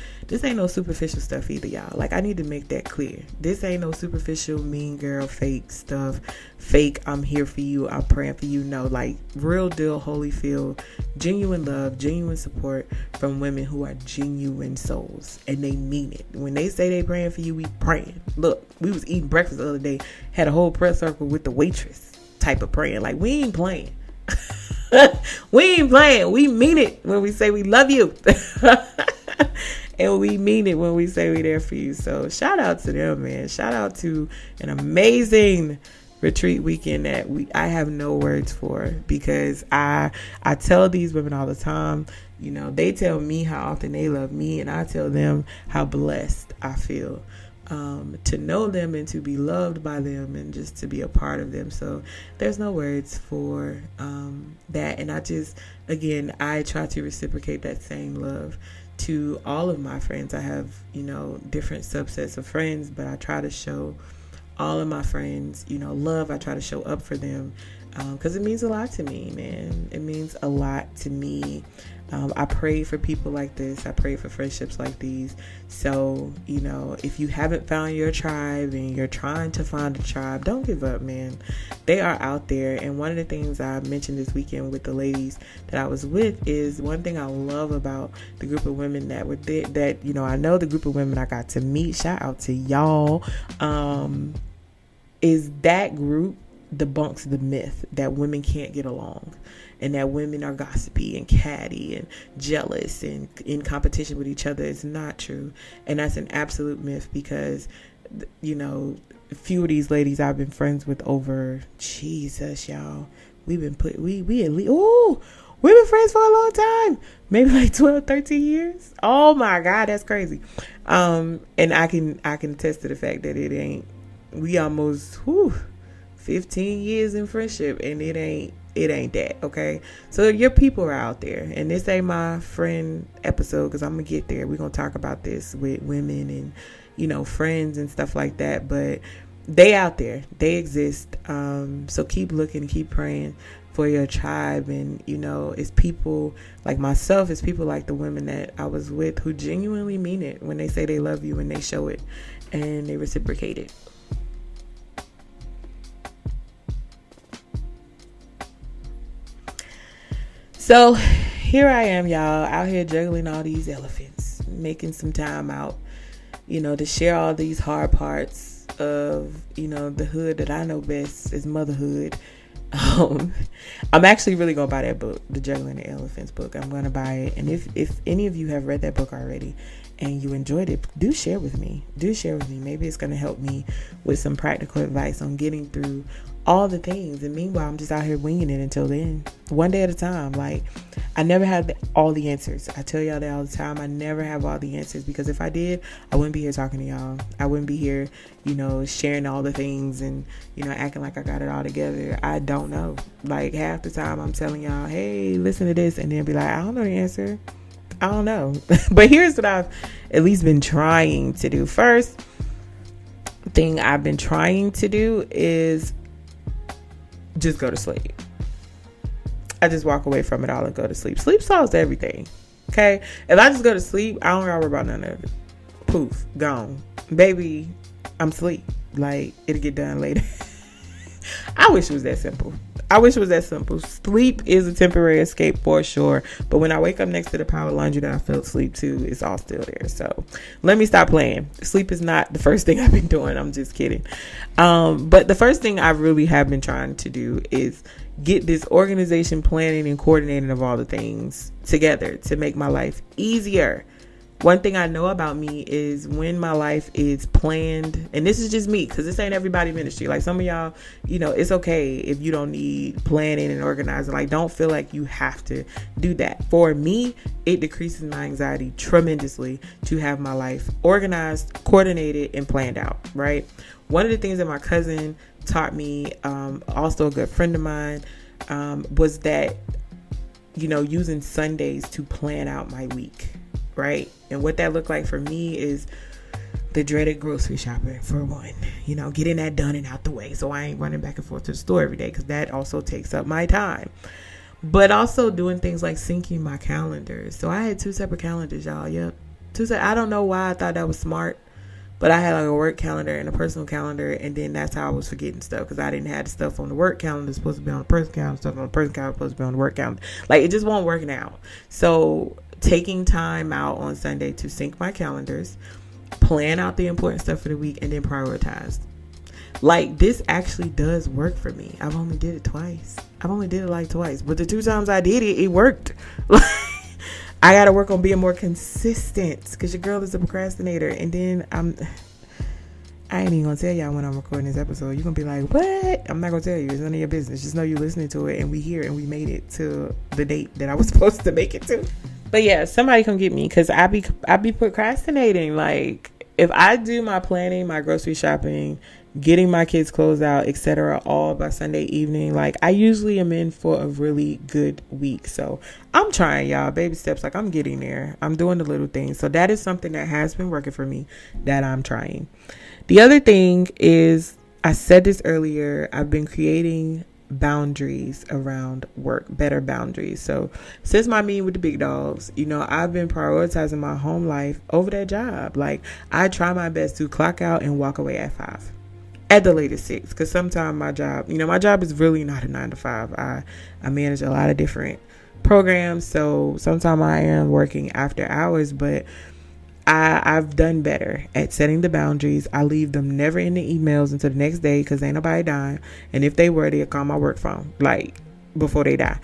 Speaker 1: superficial stuff either, y'all. Like, I need to make that clear. This ain't no superficial mean girl fake stuff. Fake I'm here for you, I'm praying for you. No, like, real deal Holyfield, genuine love, genuine support from women who are genuine souls, and they mean it. When they say they praying for you, we praying. Look, we was eating breakfast the other day, had a whole prayer circle with the waitress type of praying. Like, we ain't playing. We ain't playing. We mean it when we say we love you. And we mean it when we say we're there for you. So shout out to them, man. Shout out to an amazing retreat weekend that I have no words for, because I tell these women all the time, they tell me how often they love me, and I tell them how blessed I feel to know them and to be loved by them and just to be a part of them. So there's no words for that. And I try to reciprocate that same love to all of my friends. I have, different subsets of friends, but I try to show all of my friends, love. I try to show up for them because it means a lot to me, man. It means a lot to me. I pray for people like this. I pray for friendships like these. So, if you haven't found your tribe and you're trying to find a tribe, don't give up, man. They are out there. And one of the things I mentioned this weekend with the ladies that I was with is one thing I love about the group of women that were there, that, I know the group of women I got to meet, shout out to y'all, is that group debunks the myth that women can't get along, and that women are gossipy and catty and jealous and in competition with each other. It's not true. And that's an absolute myth, because, a few of these ladies I've been friends with over, Jesus, y'all, we've been friends for a long time, maybe like 12, 13 years. Oh my God, that's crazy. And I can attest to the fact that we almost 15 years in friendship, and it ain't that, okay? So your people are out there, and this ain't my friend episode, because I'm gonna get there. We're gonna talk about this with women and friends and stuff like that, but they out there, they exist. So keep looking, keep praying for your tribe. And, you know, it's people like myself, it's people like the women that I was with who genuinely mean it when they say they love you and they show it and they reciprocate it. So here I am, y'all, out here juggling all these elephants, making some time out, you know, to share all these hard parts of, you know, the hood that I know best is motherhood. I'm actually really going to buy that book, the Jugglin Elephants book. I'm going to buy it. And if any of you have read that book already and you enjoyed it, do share with me. Maybe it's going to help me with some practical advice on getting through all the things. And meanwhile, I'm just out here winging it until then, one day at a time. Like, I never have all the answers. I tell y'all that all the time. I never have all the answers, because if I did, I wouldn't be here talking to y'all. I wouldn't be here, you know, sharing all the things and, you know, acting like I got it all together. I don't know. Like, half the time I'm telling y'all, hey, listen to this, and then be like, I don't know the answer. I don't know. But here's what I've at least been trying to do. First thing I've been trying to do is just go to sleep. I just walk away from it all and go to sleep. Sleep solves everything. Okay? If I just go to sleep, I don't gotta worry about none of it. Poof, gone. Baby, I'm asleep. Like, it'll get done later. I wish it was that simple. Sleep is a temporary escape for sure. But when I wake up next to the power laundry that I fell asleep to, it's all still there. So let me stop playing. Sleep is not the first thing I've been doing. I'm just kidding. But the first thing I really have been trying to do is get this organization, planning, and coordinating of all the things together to make my life easier. One thing I know about me is when my life is planned, and this is just me, because this ain't everybody ministry. Like, some of y'all, you know, it's okay if you don't need planning and organizing. Like, don't feel like you have to do that. For me, it decreases my anxiety tremendously to have my life organized, coordinated, and planned out, right? One of the things that my cousin taught me, also a good friend of mine, was that, you know, using Sundays to plan out my week. Right? And what that looked like for me is the dreaded grocery shopping, for one. You know, getting that done and out the way, so I ain't running back and forth to the store every day, because that also takes up my time. But also doing things like syncing my calendars. So I had 2 separate calendars, y'all. Yep. I don't know why I thought that was smart, but I had like a work calendar and a personal calendar, and then that's how I was forgetting stuff, because I didn't have the stuff on the work calendar supposed to be on the personal calendar, stuff on the personal calendar supposed to be on the work calendar. Like, it just won't work out. So taking time out on Sunday to sync my calendars, plan out the important stuff for the week, and then prioritize. Like, this actually does work for me. I've only did it twice. But the 2 times I did it, it worked. I got to work on being more consistent, because your girl is a procrastinator. And then I ain't even going to tell y'all when I'm recording this episode. You're going to be like, what? I'm not going to tell you. It's none of your business. Just know you're listening to it, and we here, and we made it to the date that I was supposed to make it to. But yeah, somebody come get me, because I be procrastinating. Like, if I do my planning, my grocery shopping, getting my kids' clothes out, etc., all by Sunday evening, like, I usually am in for a really good week. So I'm trying, y'all, baby steps. Like, I'm getting there. I'm doing the little things. So that is something that has been working for me, that I'm trying. The other thing is, I said this earlier, I've been creating boundaries around work, better boundaries. So since my meeting with the big dogs, you know, I've been prioritizing my home life over that job. Like, I try my best to clock out and walk away at 5, at the latest 6, because sometimes my job is really not a 9 to 5. I manage a lot of different programs, so sometimes I am working after hours, but I've done better at setting the boundaries. I leave them never in the emails until the next day, because ain't nobody dying. And if they were, they'd call my work phone, like, before they die.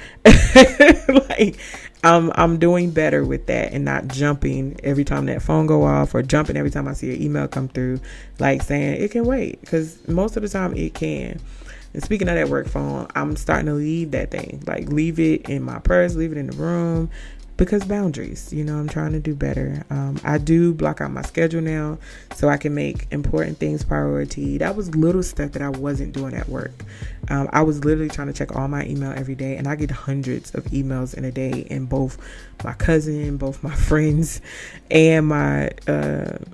Speaker 1: Like, I'm doing better with that, and not jumping every time that phone go off, or jumping every time I see an email come through, like, saying it can wait, because most of the time it can. And speaking of that work phone, I'm starting to leave that thing, like, leave it in my purse, leave it in the room, because boundaries, you know, I'm trying to do better. I do block out my schedule now, so I can make important things priority. That was little stuff that I wasn't doing at work. I was literally trying to check all my email every day, and I get hundreds of emails in a day, and both my cousin, both my friends, and my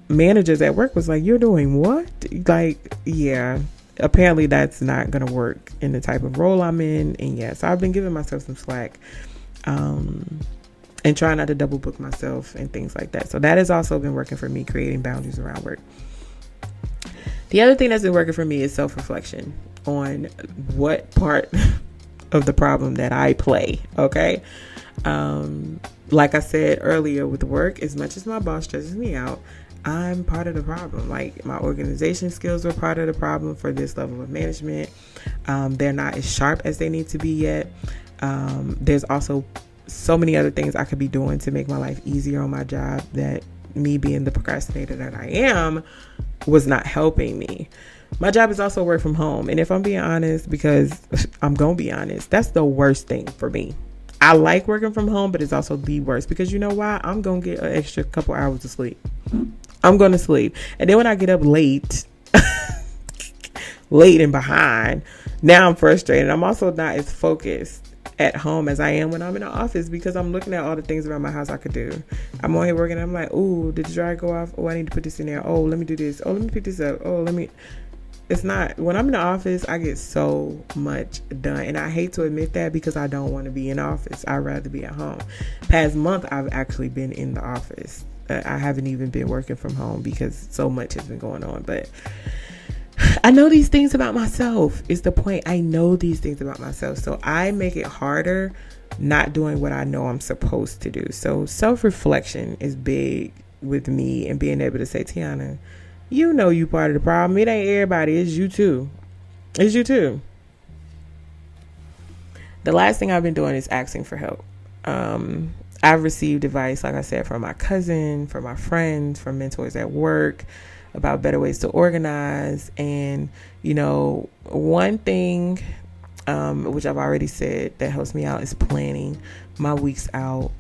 Speaker 1: managers at work was like, you're doing what? Like, yeah, apparently that's not going to work in the type of role I'm in. And yeah, so I've been giving myself some slack, and trying not to double book myself and things like that. So that has also been working for me, creating boundaries around work. The other thing that's been working for me is self-reflection on what part of the problem that I play. Okay. Like I said earlier with work, as much as my boss stresses me out, I'm part of the problem. Like, my organization skills are part of the problem for this level of management. They're not as sharp as they need to be yet. There's also so many other things I could be doing to make my life easier on my job that me being the procrastinator that I am was not helping me. My job is also work from home. And if I'm being honest, because I'm going to be honest, that's the worst thing for me. I like working from home, but it's also the worst because you know why? I'm going to get an extra couple hours of sleep. I'm going to sleep. And then when I get up late and behind, now I'm frustrated. I'm also not as focused at home as I am when I'm in the office because I'm looking at all the things around my house I could do. I'm on here working. I'm like, oh, did the dryer go off? Oh, I need to put this in there. Oh, let me do this. Oh, let me pick this up. Oh, it's not, when I'm in the office, I get so much done. And I hate to admit that because I don't want to be in office. I'd rather be at home. Past month, I've actually been in the office. I haven't even been working from home because so much has been going on. But I know these things about myself. It's the point. I know these things about myself. So I make it harder not doing what I know I'm supposed to do. So self-reflection is big with me, and being able to say, Tiana, you know you part of the problem. It ain't everybody. It's you too. It's you too. The last thing I've been doing is asking for help. I've received advice, like I said, from my cousin, from my friends, from mentors at work about better ways to organize. And, you know, one thing, which I've already said that helps me out, is planning my weeks out.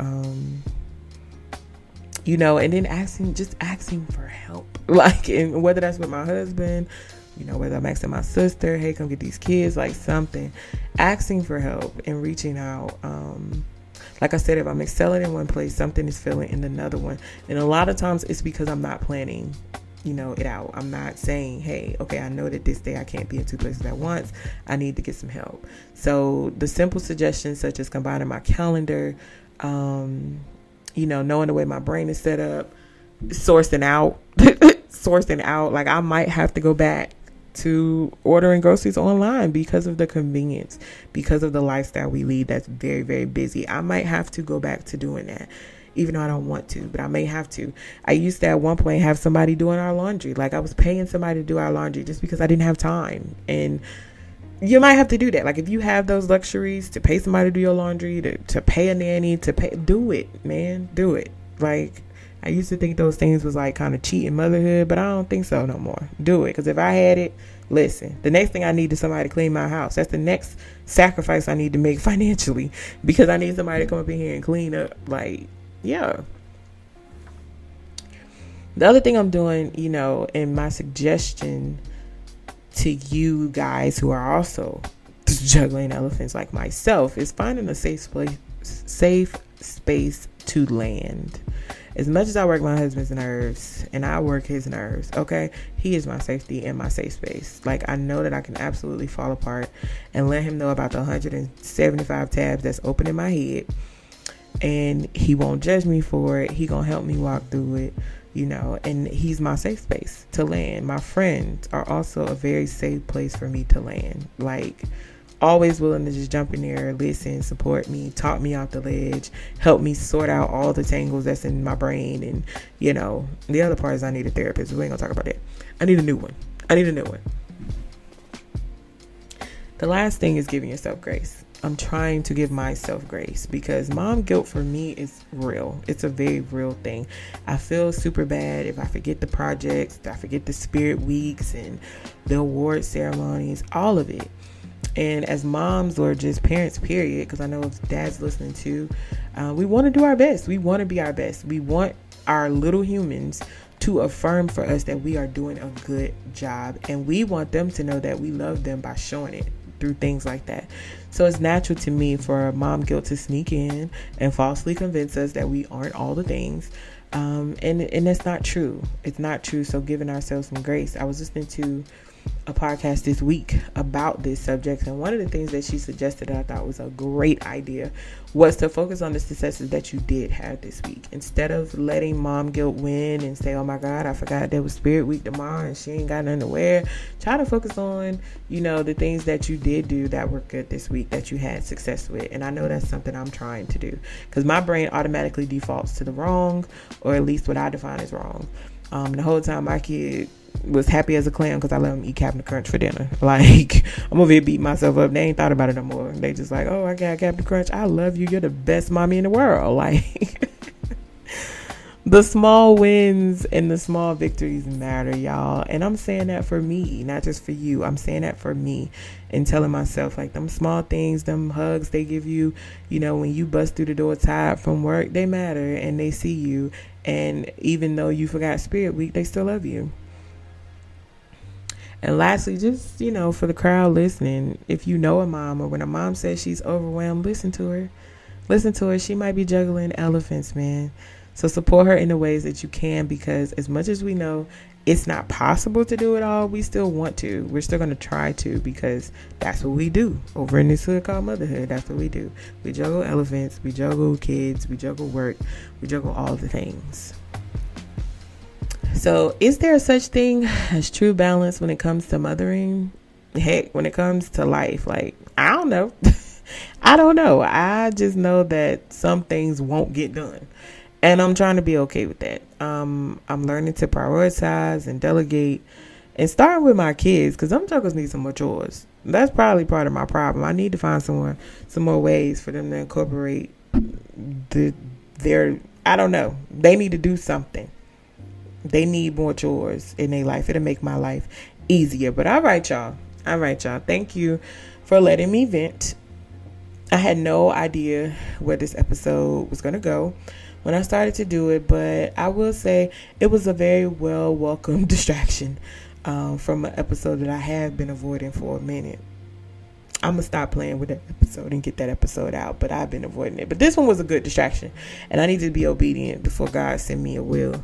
Speaker 1: You know, and then asking for help, like, and whether that's with my husband, you know, whether I'm asking my sister, hey, come get these kids, like something, asking for help and reaching out. Like I said, if I'm excelling in one place, something is failing in another one. And a lot of times it's because I'm not planning, you know, it out. I'm not saying, hey, okay, I know that this day I can't be in two places at once. I need to get some help. So the simple suggestions, such as combining my calendar, you know, knowing the way my brain is set up, sourcing out, like I might have to go back to ordering groceries online because of the convenience, because of the lifestyle we lead that's very, very busy. I might have to go back to doing that, even though I don't want to, but I may have to. I used to at one point have somebody doing our laundry. Like, I was paying somebody to do our laundry just because I didn't have time. And you might have to do that. Like, if you have those luxuries to pay somebody to do your laundry, to pay a nanny, do it, man. Do it. Like, I used to think those things was like kind of cheating motherhood, but I don't think so no more. Do it. Because if I had it, listen, the next thing I need is somebody to clean my house. That's the next sacrifice I need to make financially, because I need somebody to come up in here and clean up. Like, yeah. The other thing I'm doing, you know, and my suggestion to you guys who are also juggling elephants like myself, is finding a safe space to land. As much as I work my husband's nerves and I work his nerves, okay, he is my safety and my safe space. Like, I know that I can absolutely fall apart and let him know about the 175 tabs that's open in my head, and he won't judge me for it. He gonna help me walk through it, you know, and he's my safe space to land. My friends are also a very safe place for me to land. Like, always willing to just jump in there, listen, support me, talk me off the ledge, help me sort out all the tangles that's in my brain. And, you know, the other part is I need a therapist. We ain't gonna talk about that. I need a new one. The last thing is giving yourself grace. I'm trying to give myself grace because mom guilt for me is real. It's a very real thing. I feel super bad if I forget the projects, if I forget the spirit weeks and the award ceremonies, all of it. And as moms, or just parents, period, because I know if dad's listening too, we want to do our best. We want to be our best. We want our little humans to affirm for us that we are doing a good job. And we want them to know that we love them by showing it through things like that. So it's natural to me for mom guilt to sneak in and falsely convince us that we aren't all the things. And that's not true. It's not true. So giving ourselves some grace. I was listening to a podcast this week about this subject, and one of the things that she suggested that I thought was a great idea was to focus on the successes that you did have this week, instead of letting mom guilt win and say, oh my god, I forgot there was Spirit Week tomorrow and she ain't got nothing to wear. Try to focus on, the things that you did do that were good this week, that you had success with. And I know that's something I'm trying to do, because my brain automatically defaults to the wrong, or at least what I define as wrong. The whole time my kid was happy as a clam because I let them eat Captain Crunch for dinner. Like, I'm over here beating myself up. They ain't thought about it no more. They just like, oh, I got Captain Crunch. I love you. You're the best mommy in the world. Like, the small wins and the small victories matter, y'all. And I'm saying that for me, not just for you. I'm saying that for me, and telling myself, like, them small things, them hugs they give you, when you bust through the door tired from work, they matter, and they see you. And even though you forgot Spirit Week, they still love you. And lastly, just, for the crowd listening, if you know a mom, or when a mom says she's overwhelmed, listen to her. Listen to her. She might be juggling elephants, man. So support her in the ways that you can, because as much as we know it's not possible to do it all, we still want to. We're still going to try to, because that's what we do over in this hood called motherhood. That's what we do. We juggle elephants. We juggle kids. We juggle work. We juggle all of the things. So is there such thing as true balance when it comes to mothering? Heck, when it comes to life, like, I don't know. I don't know. I just know that some things won't get done. And I'm trying to be okay with that. I'm learning to prioritize and delegate, and starting with my kids, because them juggles need some more chores. That's probably part of my problem. I need to find some more ways for them to incorporate their, I don't know. They need to do something. They need more chores in their life. It'll make my life easier. But all right, y'all. Thank you for letting me vent. I had no idea where this episode was going to go when I started to do it, but I will say it was a very well welcome distraction from an episode that I have been avoiding for a minute. I'm going to stop playing with that episode and get that episode out, but I've been avoiding it. But this one was a good distraction, and I need to be obedient before God send me a will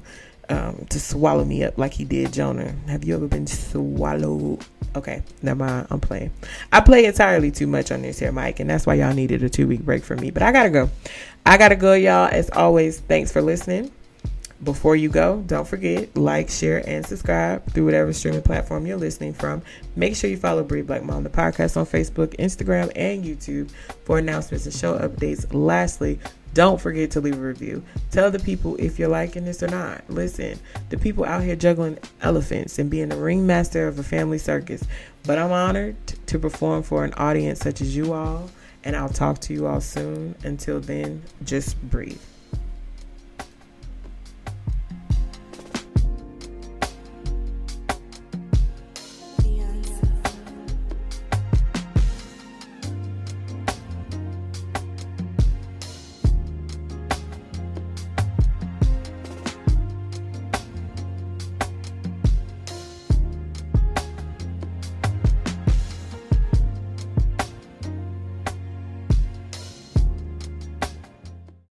Speaker 1: to swallow me up like he did Jonah. Have you ever been swallowed? Okay, never mind. I'm playing. I play entirely too much on this here mic, and that's why y'all needed a 2-week break from me. But I gotta go, y'all. As always, thanks for listening. Before you go, don't forget, like, share, and subscribe through whatever streaming platform you're listening from. Make sure you follow Breathe Black Mom, the podcast, on Facebook, Instagram, and YouTube for announcements and show updates. Lastly, don't forget to leave a review. Tell the people if you're liking this or not. Listen, the people out here juggling elephants and being the ringmaster of a family circus. But I'm honored to perform for an audience such as you all. And I'll talk to you all soon. Until then, just breathe.